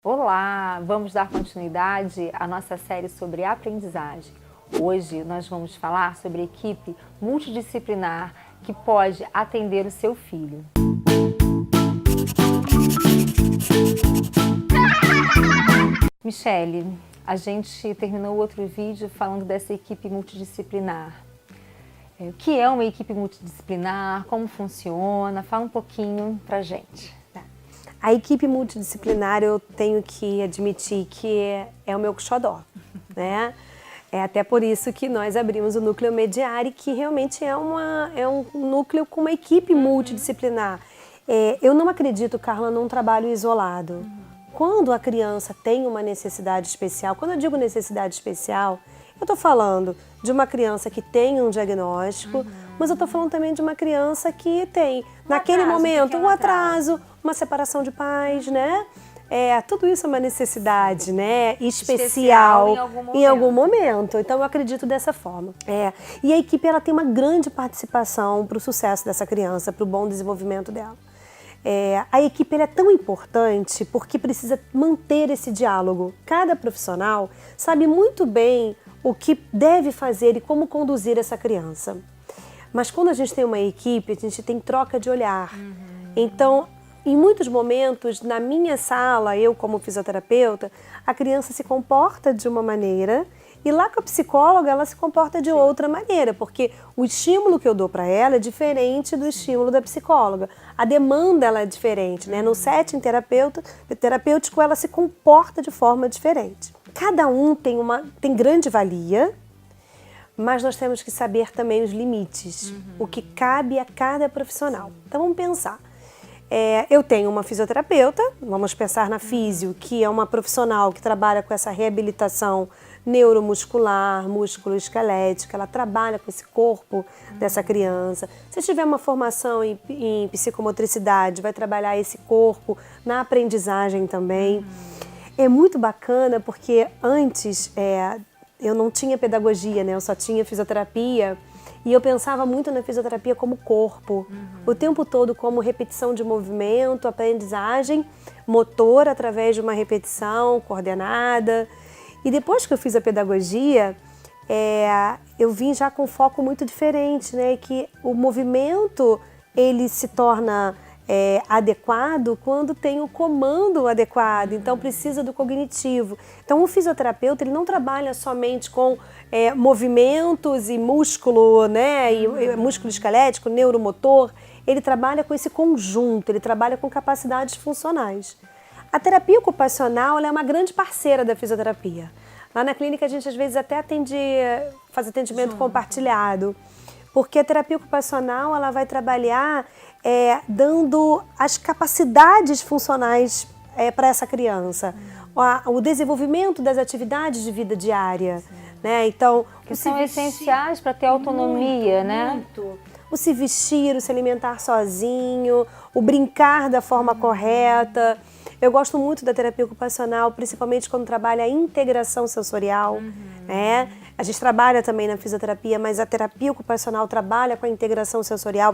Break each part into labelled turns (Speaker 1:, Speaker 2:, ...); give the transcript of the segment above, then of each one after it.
Speaker 1: Olá! Vamos dar continuidade à nossa série sobre aprendizagem. Hoje nós vamos falar sobre a equipe multidisciplinar que pode atender o seu filho. Michele, a gente terminou o outro vídeo falando dessa equipe multidisciplinar. O que é uma equipe multidisciplinar? Como funciona? Fala um pouquinho pra gente.
Speaker 2: A equipe multidisciplinar, eu tenho que admitir que é o meu xodó, né? É até por isso que nós abrimos o Núcleo Mediare, que realmente é um núcleo com uma equipe multidisciplinar. Eu não acredito, Carla, num trabalho isolado. Quando a criança tem uma necessidade especial, quando eu digo necessidade especial, eu estou falando de uma criança que tem um diagnóstico, mas eu estou falando também de uma criança que tem, naquele momento, um atraso, uma separação de pais, né? Tudo isso é uma necessidade, né? Especial em algum momento. Então, eu acredito dessa forma. E a equipe ela tem uma grande participação para o sucesso dessa criança, para o bom desenvolvimento dela. A equipe ela é tão importante porque precisa manter esse diálogo. Cada profissional sabe muito bem o que deve fazer e como conduzir essa criança. Mas quando a gente tem uma equipe, a gente tem troca de olhar. Então, em muitos momentos, na minha sala, eu como fisioterapeuta, a criança se comporta de uma maneira e lá com a psicóloga ela se comporta de outra maneira, porque o estímulo que eu dou para ela é diferente do estímulo da psicóloga. A demanda ela é diferente, né? No setting terapêutico ela se comporta de forma diferente. Cada um tem grande valia, mas nós temos que saber também os limites, o que cabe a cada profissional. Então vamos pensar. Eu tenho uma fisioterapeuta, vamos pensar na físio, que é uma profissional que trabalha com essa reabilitação neuromuscular, músculo-esquelética, ela trabalha com esse corpo dessa criança. Se tiver uma formação em psicomotricidade, vai trabalhar esse corpo na aprendizagem também. É muito bacana porque antes eu não tinha pedagogia, né? Eu só tinha fisioterapia e eu pensava muito na fisioterapia como corpo, o tempo todo como repetição de movimento, aprendizagem motor através de uma repetição coordenada. E depois que eu fiz a pedagogia, eu vim já com um foco muito diferente, né? Que o movimento ele se torna adequado quando tem o comando adequado, então precisa do cognitivo. Então o fisioterapeuta ele não trabalha somente com movimentos e músculo, né, e músculo esquelético, neuromotor, ele trabalha com esse conjunto, ele trabalha com capacidades funcionais. A terapia ocupacional ela é uma grande parceira da fisioterapia. Lá na clínica a gente às vezes até faz atendimento compartilhado, porque a terapia ocupacional ela vai trabalhar dando as capacidades funcionais para essa criança, o desenvolvimento das atividades de vida diária, né? Então,
Speaker 1: que são essenciais para ter autonomia, né?
Speaker 2: O se vestir, o se alimentar sozinho, o brincar da forma correta. Eu gosto muito da terapia ocupacional, principalmente quando trabalha a integração sensorial, né? A gente trabalha também na fisioterapia, mas a terapia ocupacional trabalha com a integração sensorial,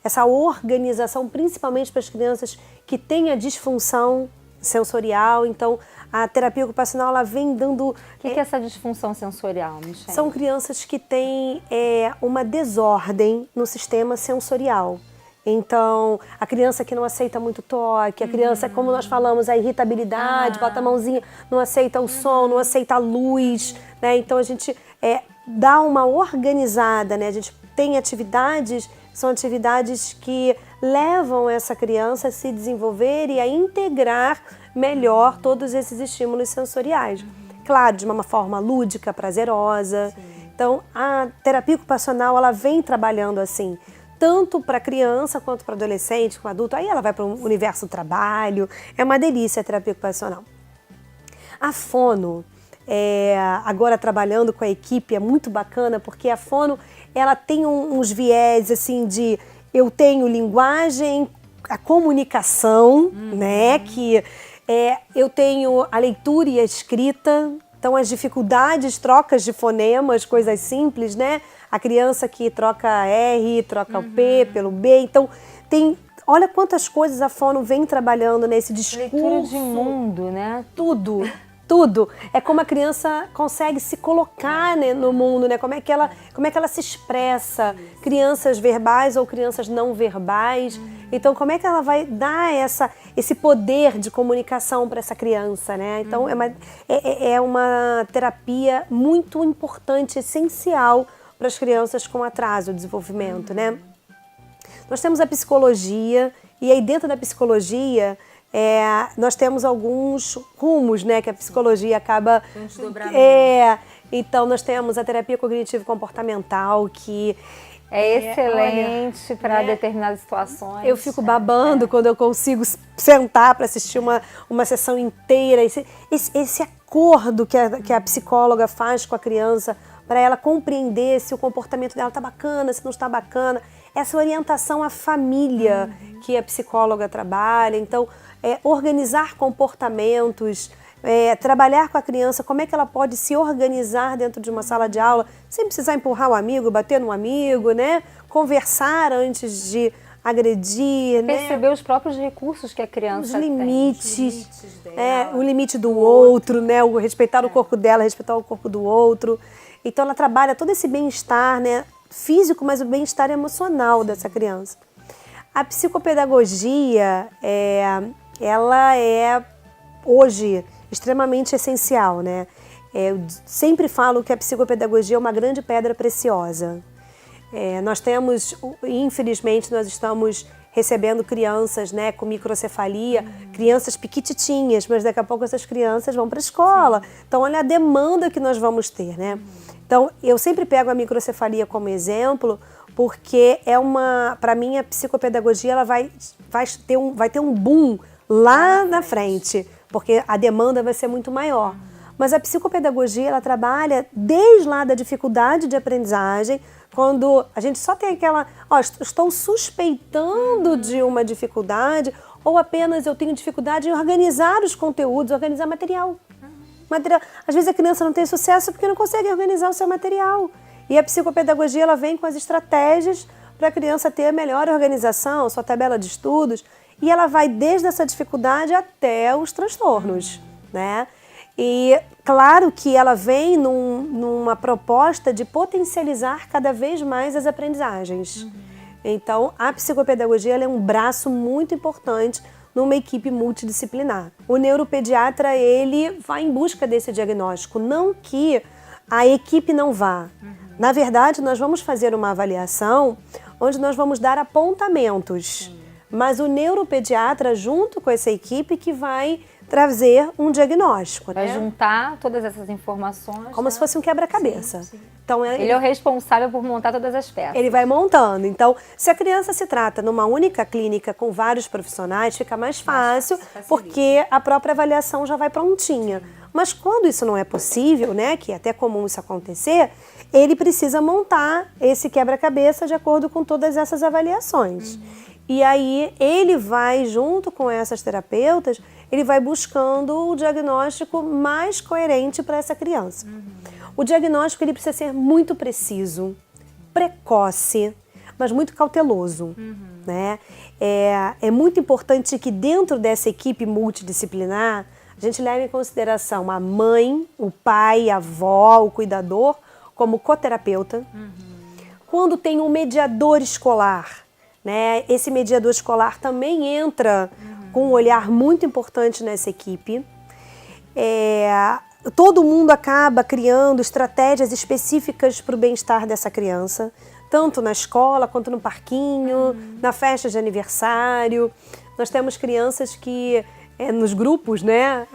Speaker 2: essa organização, principalmente para as crianças que têm a disfunção sensorial. Então, a terapia ocupacional ela vem dando...
Speaker 1: O que é essa disfunção sensorial, Michele?
Speaker 2: São crianças que têm uma desordem no sistema sensorial. Então, a criança que não aceita muito toque, a criança, como nós falamos, a irritabilidade, bota a mãozinha, não aceita o som, não aceita a luz, né? Então, a gente dá uma organizada, né? A gente tem atividades, são atividades que levam essa criança a se desenvolver e a integrar melhor todos esses estímulos sensoriais. Claro, de uma forma lúdica, prazerosa. Então, a terapia ocupacional, ela vem trabalhando assim, tanto para criança quanto para adolescente, com adulto. Aí ela vai para o universo do trabalho. É uma delícia a terapia ocupacional. A fono, agora trabalhando com a equipe, é muito bacana, porque a fono ela tem uns viés assim de eu tenho linguagem, a comunicação, né? Que eu tenho a leitura e a escrita. Então, as dificuldades, trocas de fonemas, coisas simples, né? A criança que troca R, troca o P pelo B. Então, tem olha quantas coisas a fono vem trabalhando nesse discurso.
Speaker 1: Leitura de mundo, né?
Speaker 2: Tudo. Tudo. É como a criança consegue se colocar, né, no mundo, né? Como é que ela se expressa. Crianças verbais ou crianças não verbais. Então, como é que ela vai dar esse poder de comunicação para essa criança, né? Então, é uma terapia muito importante, essencial para as crianças com atraso de desenvolvimento, né? Nós temos a psicologia, e aí dentro da psicologia nós temos alguns rumos, né, que a psicologia acaba... Então nós temos a terapia cognitivo-comportamental, que
Speaker 1: é excelente para determinadas situações.
Speaker 2: Eu fico babando quando eu consigo sentar para assistir uma sessão inteira. Esse acordo que a psicóloga faz com a criança para ela compreender se o comportamento dela está bacana, se não está bacana. Essa orientação à família que a psicóloga trabalha. Então, organizar comportamentos, trabalhar com a criança, como é que ela pode se organizar dentro de uma sala de aula, sem precisar empurrar o amigo, bater no amigo, né? Conversar antes de agredir,
Speaker 1: perceber, né? Os próprios recursos que a criança
Speaker 2: tem. Os limites dela. O limite do outro, né? Respeitar o corpo dela, respeitar o corpo do outro. Então ela trabalha todo esse bem-estar, né? Físico, mas o bem-estar emocional dessa criança. A psicopedagogia, ela é hoje extremamente essencial, né? Eu sempre falo que a psicopedagogia é uma grande pedra preciosa. Nós temos, infelizmente, nós estamos recebendo crianças, né, com microcefalia, crianças piquititinhas, mas daqui a pouco essas crianças vão para a escola. Então, olha a demanda que nós vamos ter, né? Então, eu sempre pego a microcefalia como exemplo, porque para mim, a psicopedagogia ela vai ter um boom lá na frente, porque a demanda vai ser muito maior. Mas a psicopedagogia, ela trabalha desde lá da dificuldade de aprendizagem, quando a gente só tem aquela, estou suspeitando de uma dificuldade, ou apenas eu tenho dificuldade em organizar os conteúdos, organizar material. Às vezes a criança não tem sucesso porque não consegue organizar o seu material. E a psicopedagogia ela vem com as estratégias para a criança ter a melhor organização, sua tabela de estudos, e ela vai desde essa dificuldade até os transtornos, né? E claro que ela vem numa proposta de potencializar cada vez mais as aprendizagens. Então, a psicopedagogia ela é um braço muito importante numa equipe multidisciplinar. O neuropediatra, ele vai em busca desse diagnóstico, não que a equipe não vá. Na verdade, nós vamos fazer uma avaliação onde nós vamos dar apontamentos, mas o neuropediatra, junto com essa equipe, que vai trazer um diagnóstico.
Speaker 1: Vai juntar todas essas informações.
Speaker 2: Como se fosse um quebra-cabeça.
Speaker 1: Então, ele é o responsável por montar todas as peças.
Speaker 2: Ele vai montando. Então, se a criança se trata numa única clínica com vários profissionais, fica mais fácil, porque a própria avaliação já vai prontinha. Mas quando isso não é possível, né, que é até comum isso acontecer, ele precisa montar esse quebra-cabeça de acordo com todas essas avaliações. E aí ele vai, junto com essas terapeutas, ele vai buscando o diagnóstico mais coerente para essa criança. O diagnóstico ele precisa ser muito preciso, precoce, mas muito cauteloso. Né? É muito importante que dentro dessa equipe multidisciplinar, a gente leve em consideração a mãe, o pai, a avó, o cuidador, como coterapeuta. Quando tem um mediador escolar, né? Esse mediador escolar também entra com um olhar muito importante nessa equipe. Todo mundo acaba criando estratégias específicas para o bem-estar dessa criança, tanto na escola quanto no parquinho, na festa de aniversário. Nós temos crianças que, nos grupos, né?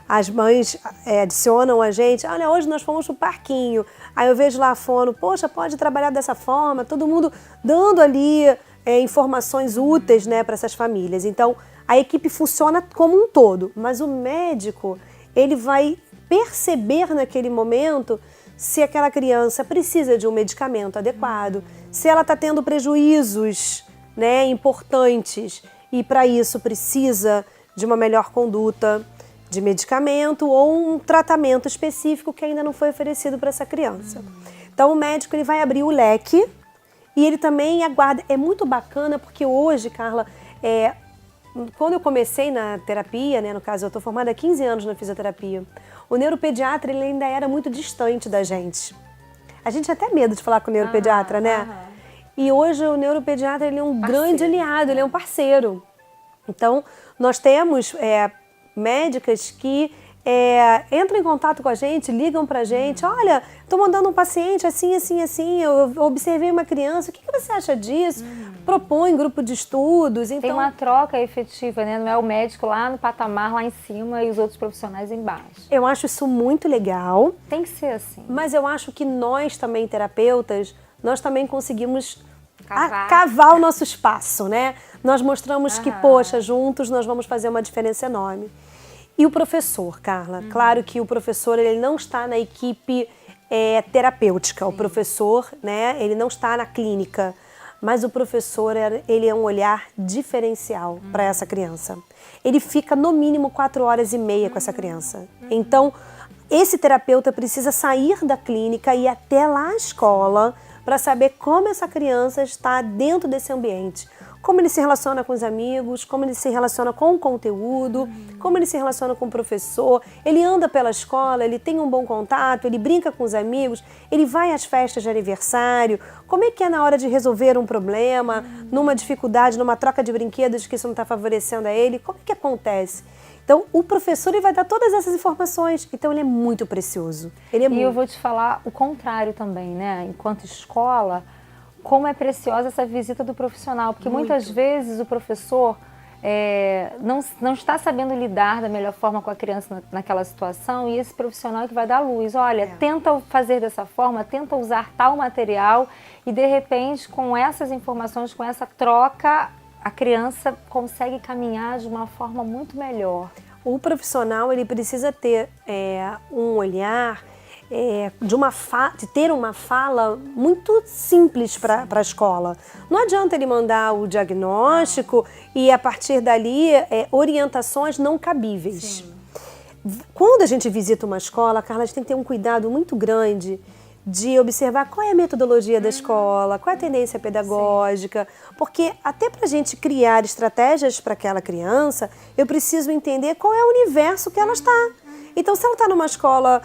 Speaker 2: As mães adicionam a gente, olha, hoje nós fomos pro parquinho. Aí eu vejo lá a fono, poxa, pode trabalhar dessa forma, todo mundo dando ali informações úteis, né, para essas famílias. Então, a equipe funciona como um todo, mas o médico, ele vai perceber naquele momento se aquela criança precisa de um medicamento adequado, se ela está tendo prejuízos, né, importantes, e para isso precisa de uma melhor conduta de medicamento ou um tratamento específico que ainda não foi oferecido para essa criança. Então o médico ele vai abrir o leque E ele também aguarda. É muito bacana porque hoje, Carla, quando eu comecei na terapia, né, no caso eu estou formada há 15 anos na fisioterapia, o neuropediatra ele ainda era muito distante da gente. A gente tinha até medo de falar com o neuropediatra, né? E hoje o neuropediatra ele é um grande aliado, ele é um parceiro. Então, nós temos médicas que entram em contato com a gente, ligam pra gente, olha, estou mandando um paciente assim, assim, assim, eu observei uma criança, o que você acha disso? Propõe grupo de estudos. Então...
Speaker 1: Tem uma troca efetiva, né? Não é o médico lá no patamar, lá em cima, e os outros profissionais embaixo.
Speaker 2: Eu acho isso muito legal.
Speaker 1: Tem que ser assim.
Speaker 2: Mas eu acho que nós também, terapeutas, nós também conseguimos cavar o nosso espaço, né? Nós mostramos que, poxa, juntos nós vamos fazer uma diferença enorme. E o professor, Carla? Claro que o professor ele não está na equipe terapêutica. O professor, né, ele não está na clínica. Mas o professor, ele é um olhar diferencial para essa criança. Ele fica no mínimo 4h30 com essa criança. Então, esse terapeuta precisa sair da clínica e ir até lá à escola para saber como essa criança está dentro desse ambiente. Como ele se relaciona com os amigos, como ele se relaciona com o conteúdo, como ele se relaciona com o professor, ele anda pela escola, ele tem um bom contato, ele brinca com os amigos, ele vai às festas de aniversário, como é que é na hora de resolver um problema, numa dificuldade, numa troca de brinquedos que isso não está favorecendo a ele, como é que acontece? Então, o professor ele vai dar todas essas informações, então ele é muito precioso.
Speaker 1: Eu vou te falar o contrário também, né? Enquanto escola, como é preciosa essa visita do profissional, porque muitas vezes o professor não está sabendo lidar da melhor forma com a criança naquela situação e esse profissional é que vai dar luz. Olha, tenta fazer dessa forma, tenta usar tal material e de repente com essas informações, com essa troca, a criança consegue caminhar de uma forma muito melhor.
Speaker 2: O profissional ele precisa ter um olhar, de ter uma fala muito simples para a escola. Não adianta ele mandar o diagnóstico e a partir dali orientações não cabíveis. Sim. Quando a gente visita uma escola, Carla, a gente tem que ter um cuidado muito grande de observar qual é a metodologia da escola, qual é a tendência pedagógica, porque até para a gente criar estratégias para aquela criança, eu preciso entender qual é o universo que ela está. Então, se ela está numa escola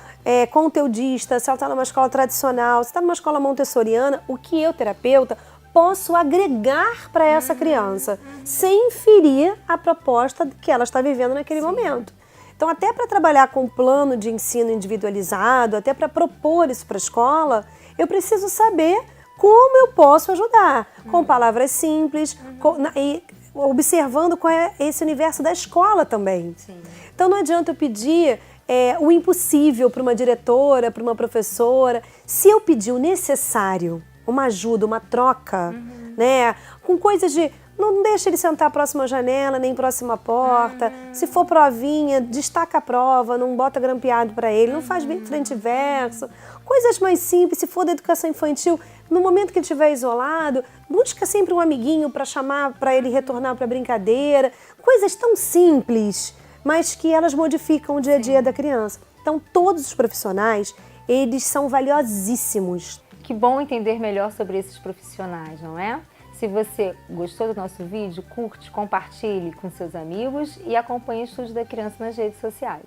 Speaker 2: conteudista, se ela está numa escola tradicional, se está numa escola montessoriana, o que eu, terapeuta, posso agregar para essa criança, sem ferir a proposta que ela está vivendo naquele momento. Então, até para trabalhar com um plano de ensino individualizado, até para propor isso para a escola, eu preciso saber como eu posso ajudar, com palavras simples, e observando qual é esse universo da escola também. Sim. Então, não adianta eu pedir o impossível para uma diretora, para uma professora. Se eu pedir o necessário, uma ajuda, uma troca, né, com coisas de não deixa ele sentar próximo à janela, nem próximo à porta. Se for provinha, destaca a prova, não bota grampeado para ele, não faz frente e verso. Coisas mais simples, se for da educação infantil, no momento que ele estiver isolado, busca sempre um amiguinho para chamar, para ele retornar para a brincadeira. Coisas tão simples, mas que elas modificam o dia a dia da criança. Então, todos os profissionais, eles são valiosíssimos.
Speaker 1: Que bom entender melhor sobre esses profissionais, não é? Se você gostou do nosso vídeo, curte, compartilhe com seus amigos e acompanhe o Estúdio da Criança nas redes sociais.